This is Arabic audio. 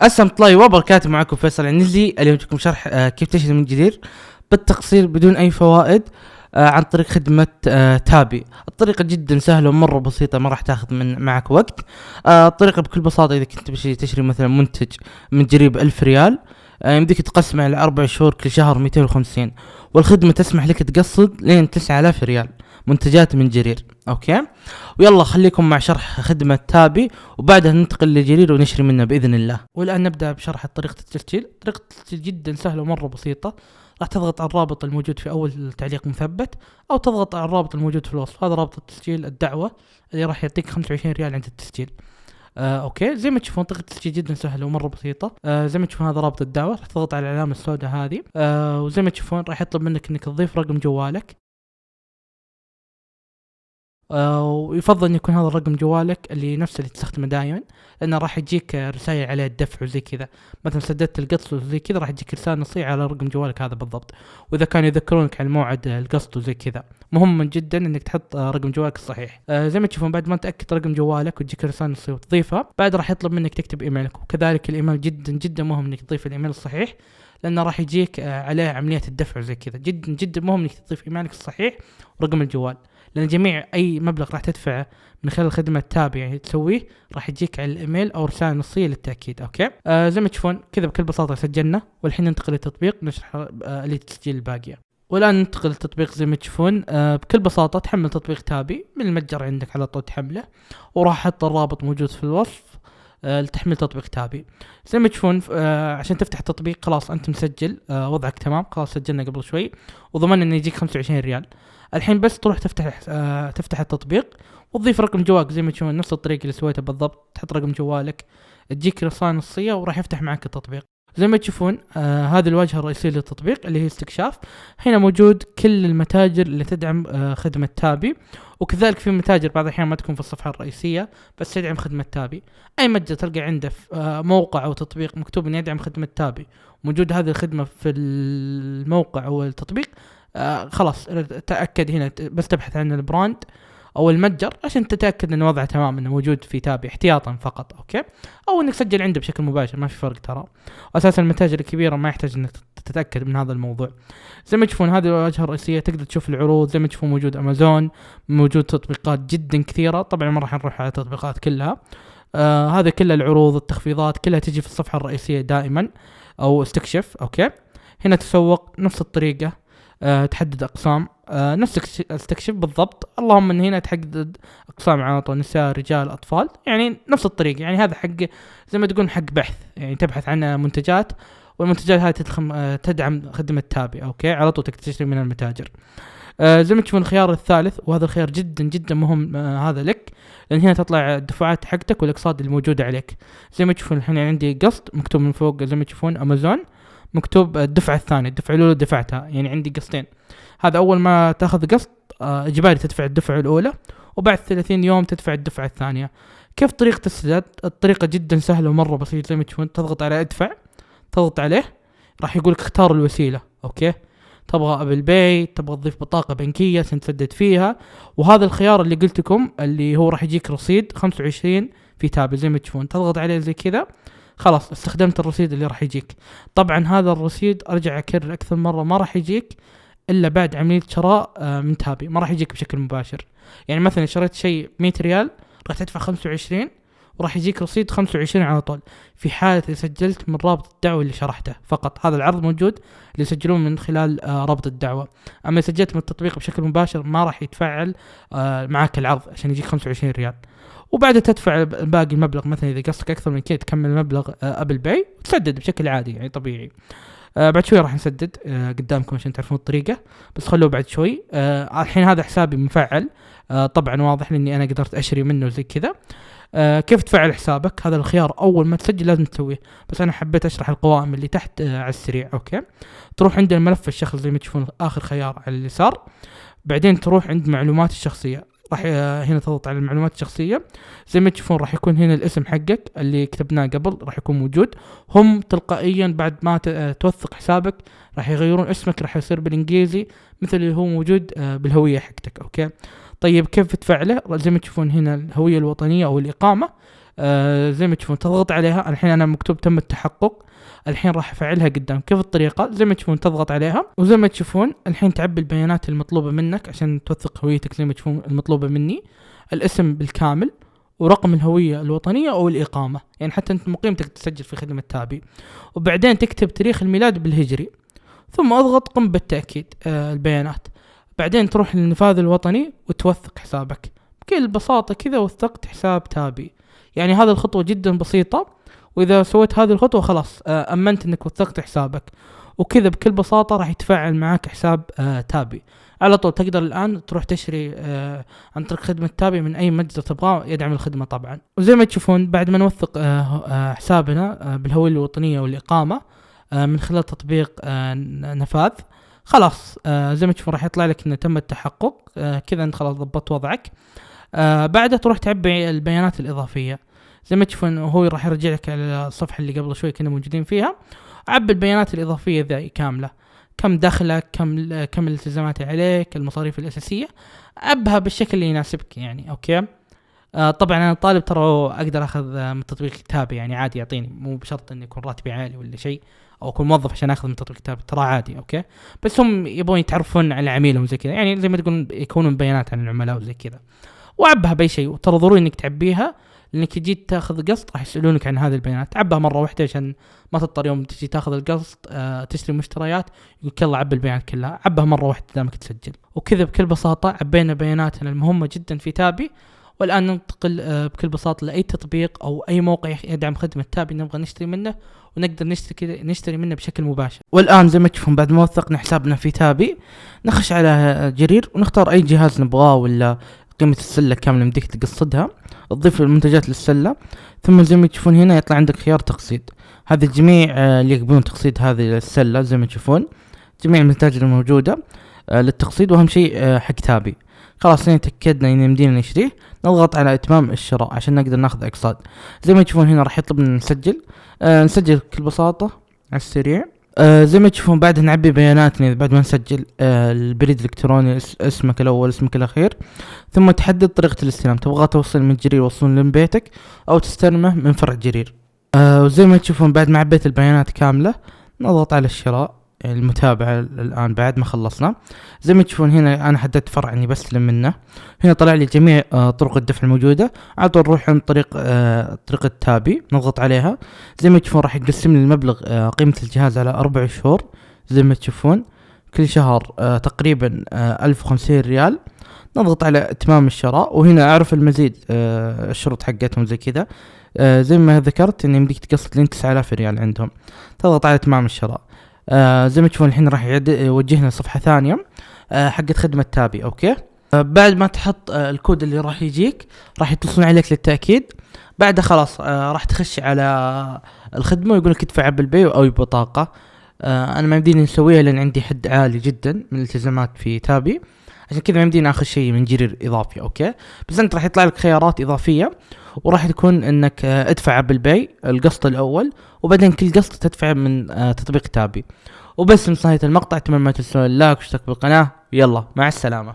السلام الله وبركاته. معكم فيصل عنزي. اليوم جاكم شرح كيف تشتري من جدير بالتقصير بدون اي فوائد عن طريق خدمة تابي. الطريقة جدا سهلة ومرة بسيطة، ما راح تاخذ معك وقت. الطريقة بكل بساطة، اذا كنت تشتري مثلا منتج من جرير ب1000 ريال، يمديك تقسمه على 4 شهور، كل شهر 250، والخدمة تسمح لك تقسط لين 9000 ريال منتجات من جرير. اوكي، ويلا خليكم مع شرح خدمة تابي، وبعدها ننتقل لجرير ونشتري منه بإذن الله. والآن نبدأ بشرح طريقة التسجيل. طريقة التسجيل جدا سهلة ومرة بسيطة. راح تضغط على الرابط الموجود في أول تعليق مثبت، أو تضغط على الرابط الموجود في الوصف. هذا رابط التسجيل الدعوة اللي راح يعطيك 25 ريال عند التسجيل. اوكي، زي ما تشوفون طريقة التسجيل جدا سهلة ومرة بسيطة. زي ما تشوفون هذا رابط الدعوة، راح تضغط على العلامة السوداء هذه. وزي ما تشوفون راح يطلب منك انك تضيف رقم جوالك. ويفضل ان يكون هذا الرقم جوالك اللي نفسه اللي تستخدمه دائما، لانه راح يجيك رسائل عليه الدفع وزي كذا. مثلا سددت القسط وزي كذا، راح يجيك رسالة نصية على رقم جوالك هذا بالضبط. واذا كانوا يذكرونك عن موعد القسط وزي كذا، مهم جدا انك تحط رقم جوالك الصحيح. زي ما تشوفون بعد ما تاكد رقم جوالك وتجيك رسالة نصية وتضيفها، بعد راح يطلب منك تكتب ايميلك. وكذلك الايميل جدا جدا مهم انك تضيف الايميل الصحيح، لانه راح يجيك عليه عملية الدفع وزي كذا. جدا جدا مهم انك تضيف ايميلك الصحيح ورقم الجوال، لأن جميع أي مبلغ راح تدفعه من خلال خدمة تابي يعني تسويه راح يجيك على الإيميل أو رسالة نصية للتأكيد. أوكي، زي ما تشوفون كذا بكل بساطة سجلنا، والحين ننتقل للتطبيق نشرح آلية التسجيل الباقية. والآن ننتقل للتطبيق. زي ما تشوفون بكل بساطة تحمل تطبيق تابي من المتجر عندك على طول تحمله، وراح أحط الرابط موجود في الوصف لتحميل تطبيق تابي. زي ما تشوفون عشان تفتح التطبيق خلاص أنت مسجل، وضعك تمام، خلاص سجلنا قبل شوي وضمن إنه يجيك 25 ريال. الحين بس تروح تفتح التطبيق وتضيف رقم جوالك زي ما تشوفون، نفس الطريقة اللي سويتها بالضبط. تحط رقم جوالك، تجيك رسالة نصية وراح يفتح معك التطبيق. زي ما تشوفون هذه الواجهة الرئيسية للتطبيق اللي هي استكشاف. هنا موجود كل المتاجر اللي تدعم خدمة تابي، وكذلك في متاجر بعض الأحيان ما تكون في الصفحة الرئيسية بس تدعم خدمة تابي. أي متجر تلقى عنده موقع أو تطبيق مكتوب إنه يدعم خدمة تابي، موجود هذه الخدمة في الموقع أو التطبيق، خلاص تأكد هنا، بس تبحث عن البراند او المتجر عشان تتاكد ان وضعه تمام، انه موجود في تابي احتياطا فقط. اوكي، او انك تسجل عنده بشكل مباشر، ما في فرق ترى. اساسا المتاجر الكبيره ما يحتاج انك تتاكد من هذا الموضوع. زي ما تشوفون هذه الواجهه الرئيسيه، تقدر تشوف العروض. زي ما تشوفون موجود امازون، موجود تطبيقات جدا كثيره. طبعا ما راح نروح على التطبيقات كلها. هذا كل العروض التخفيضات كلها تجي في الصفحه الرئيسيه دائما، او استكشف. اوكي، هنا تسوق نفس الطريقه، تحدد اقسام نفس استكشف بالضبط، اللهم ان هنا تحدد اقسام عاطفه، نساء، رجال، اطفال، يعني نفس الطريقه. يعني هذا حق زي ما تقول حق بحث، يعني تبحث عن منتجات، والمنتجات هذه تدعم خدمه تابي. اوكي، على طول تقدر تشتري من المتاجر. زي ما تشوفون الخيار الثالث، وهذا الخيار جدا جدا مهم، هذا لك، لان هنا تطلع الدفعات حقتك والاقساط الموجوده عليك. زي ما تشوفون الحين عندي قسط مكتوب من فوق، زي ما تشوفون امازون مكتوب الدفعة الثانية، الدفعة الأولى دفعتها، يعني عندي قسطين. هذا أول ما تأخذ قسط إجباري تدفع الدفعة الأولى، وبعد 30 يوم تدفع الدفعة الثانية. كيف طريقة السداد؟ الطريقة جدا سهلة ومرة بسيطة. زي ما تشوفون تضغط على ادفع، تضغط عليه راح يقولك اختار الوسيلة. أوكي، تبغى أبل باي، تبغى تضيف بطاقة بنكية عشان تسدد فيها، وهذا الخيار اللي قلت لكم اللي هو راح يجيك رصيد 25 في تابي. زي ما تشوفون تضغط عليه زي كذا، خلاص استخدمت الرصيد اللي راح يجيك. طبعا هذا الرصيد ارجع اكرر اكثر مره، ما راح يجيك الا بعد عمليه شراء من تابي، ما راح يجيك بشكل مباشر. يعني مثلا شريت شيء 100 ريال راح تدفع 25 وراح يجيك رصيد 25 على طول، في حاله إذا سجلت من رابط الدعوه اللي شرحته فقط. هذا العرض موجود اللي يسجلون من خلال رابط الدعوه. اما سجلت من التطبيق بشكل مباشر ما راح يتفعل معك العرض عشان يجيك 25 ريال. وبعدها تدفع باقي المبلغ، مثلا اذا قصدك اكثر من كذا تكمل المبلغ ابل باي وتسدد بشكل عادي يعني طبيعي. بعد شوي راح نسدد قدامكم عشان تعرفون الطريقه، بس خلوه بعد شوي. الحين هذا حسابي مفعل، طبعا واضح لاني انا قدرت اشتري منه زي كذا. كيف تفعل حسابك؟ هذا الخيار اول ما تسجل لازم تسويه، بس انا حبيت اشرح القوائم اللي تحت على السريع. اوكي، تروح عند الملف الشخصي زي ما تشوفون اخر خيار على اليسار، بعدين تروح عند معلومات الشخصيه، راح هنا تضغط على المعلومات الشخصية. زي ما تشوفون راح يكون هنا الاسم حقك اللي كتبناه قبل راح يكون موجود. هم تلقائيا بعد ما توثق حسابك راح يغيرون اسمك، راح يصير بالانجليزي مثل اللي هو موجود بالهوية حقتك. اوكي، طيب كيف تفعله؟ زي ما تشوفون هنا الهوية الوطنية او الإقامة، زي ما تشوفون تضغط عليها. الحين انا مكتوب تم التحقق، الحين راح افعلها قدام. كيف الطريقه؟ زي ما تشوفون تضغط عليها، وزي ما تشوفون الحين تعبي البيانات المطلوبه منك عشان توثق هويتك. زي ما تشوفون المطلوبه مني الاسم بالكامل، ورقم الهويه الوطنيه او الاقامه، يعني حتى انت مقيمتك تسجل في خدمه تابي. وبعدين تكتب تاريخ الميلاد بالهجري، ثم اضغط قم بالتاكيد البيانات. بعدين تروح للنفاذ الوطني وتوثق حسابك. بكل بساطه كذا وثقت حساب تابي. يعني هذه الخطوه جدا بسيطه، واذا سويت هذه الخطوه خلاص امنت انك وثقت حسابك. وكذا بكل بساطه راح يتفاعل معك حساب تابي على طول. تقدر الان تروح تشتري عن طريق خدمه تابي من اي متجر تبغاه يدعم الخدمه طبعا. وزي ما تشوفون بعد ما نوثق حسابنا بالهويه الوطنيه والاقامه من خلال تطبيق نفاذ، خلاص زي ما تشوفون راح يطلع لك انه تم التحقق. كذا انت خلاص ضبطت وضعك. بعدها تروح تعبي البيانات الاضافيه. زي ما تشوفون هو راح يرجع لك على الصفحه اللي قبل شوي كنا موجودين فيها. عبي البيانات الاضافيه ذي كامله، كم دخلك، كم الالتزامات عليك، المصاريف الاساسيه، عبها بالشكل اللي يناسبك يعني. اوكي. طبعا انا طالب ترى اقدر اخذ من تطبيق تابي يعني عادي، يعطيني، مو بشرط اني يكون راتبي عالي ولا شيء او اكون موظف عشان اخذ من تطبيق تابي، ترى عادي. اوكي. بس هم يبون يتعرفون على عميلهم زي كذا، يعني زي ما تقول يكونون بيانات عن العملاء وزي كذا. وعبها باي شيء، وترى ضروري انك تعبيها، لانك جيت تاخذ قسط راح يسالونك عن هذه البيانات. عبها مره واحده عشان ما تضطر يوم تجي تاخذ القسط تشتري مشتريات يقول يلا عب البيانات كلها. عبها مره واحده دامك تسجل. وكذا بكل بساطه عبينا بياناتنا المهمه جدا في تابي. والان ننتقل بكل بساطه لاي تطبيق او اي موقع يدعم خدمه تابي نبغى نشتري منه، ونقدر نشتري منه بشكل مباشر. والان زي ما تشوفون بعد ما وثقنا حسابنا في تابي نخش على جرير ونختار اي جهاز نبغاه ولا قيمة السلة كاملة مديك تقصدها، تضيف المنتجات للسلة. ثم زي ما تشوفون هنا يطلع عندك خيار تقسيط. هذا الجميع اللي يقبلون تقسيط هذه السلة. زي ما تشوفون جميع المنتجات الموجودة للتقسيط، وأهم شيء حق تابي. خلاص هنا تأكدنا إن يمدينا نشتريه، نضغط على إتمام الشراء عشان نقدر ناخذ أقساط. زي ما تشوفون هنا راح يطلبنا نسجل بكل بساطة على السريع. زي ما تشوفون بعد نعبي بياناتنا بعد ما نسجل البريد الالكتروني، اسمك الاول اسمك الاخير، ثم تحدد طريقة الاستلام. تبغى توصل من جرير يوصلون لين بيتك او تستلمه من فرع جرير. وزي ما تشوفون بعد ما عبيت البيانات كاملة نضغط على الشراء المتابعة. الآن بعد ما خلصنا زي ما تشوفون هنا أنا حددت فرع إني بستلم منه. هنا طلع لي جميع طرق الدفع الموجودة. على طول نروح عن طريقة تابي نضغط عليها. زي ما تشوفون راح يقسم لي المبلغ قيمة الجهاز على 4 شهور. زي ما تشوفون كل شهر تقريبا 1050 ريال. نضغط على إتمام الشراء، وهنا أعرف المزيد الشروط حقتهم زي كذا. زي ما ذكرت إن يمديك تقسط لين 9000 ريال عندهم. تضغط على إتمام الشراء. زي ما تشوفون الحين راح يوجهنا صفحة ثانية حقت خدمة تابي. اوكي. بعد ما تحط الكود اللي راح يجيك راح يتصلون عليك للتأكيد. بعد خلاص راح تخش على الخدمة ويقولك ادفع بالبي او ببطاقة. انا ما يمديني نسويها لان عندي حد عالي جدا من الالتزامات في تابي، عشان كذا ما يمديني اخذ شيء من جرير اضافي. اوكي. بس انت راح يطلع لك خيارات اضافية، وراح تكون انك ادفع بالبي القسط الاول، وبعدين كل قسط تدفع من تطبيق تابي. وبس. من نهاية المقطع اتمنى ما تنسون اللايك واشترك بالقناة. يلا مع السلامة.